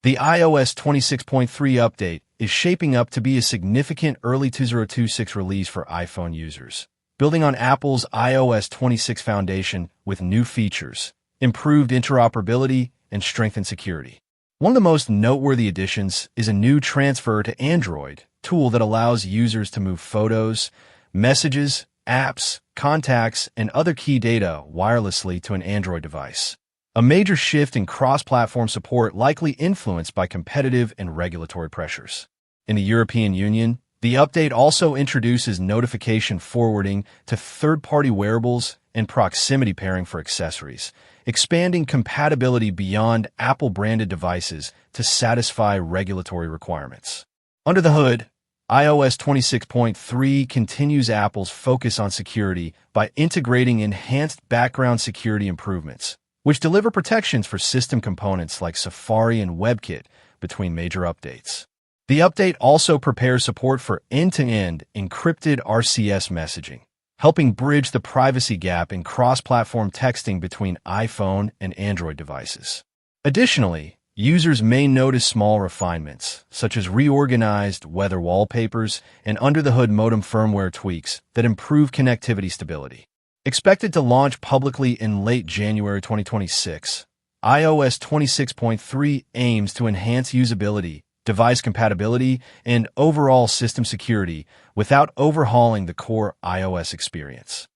The iOS 26.3 update is shaping up to be a significant early 2026 release for iPhone users, building on Apple's iOS 26 foundation with new features, improved interoperability, and strengthened security. One of the most noteworthy additions is a new Transfer to Android tool that allows users to move photos, messages, apps, contacts, and other key data wirelessly to an Android device. A major shift in cross-platform support likely influenced by competitive and regulatory pressures. In the European Union, the update also introduces notification forwarding to third-party wearables and proximity pairing for accessories, expanding compatibility beyond Apple-branded devices to satisfy regulatory requirements. Under the hood, iOS 26.3 continues Apple's focus on security by integrating enhanced background security improvements, which deliver protections for system components like Safari and WebKit between major updates. The update also prepares support for end-to-end encrypted RCS messaging, helping bridge the privacy gap in cross-platform texting between iPhone and Android devices. Additionally, users may notice small refinements, such as reorganized weather wallpapers and under-the-hood modem firmware tweaks that improve connectivity stability. Expected to launch publicly in late January 2026, iOS 26.3 aims to enhance usability, device compatibility, and overall system security without overhauling the core iOS experience.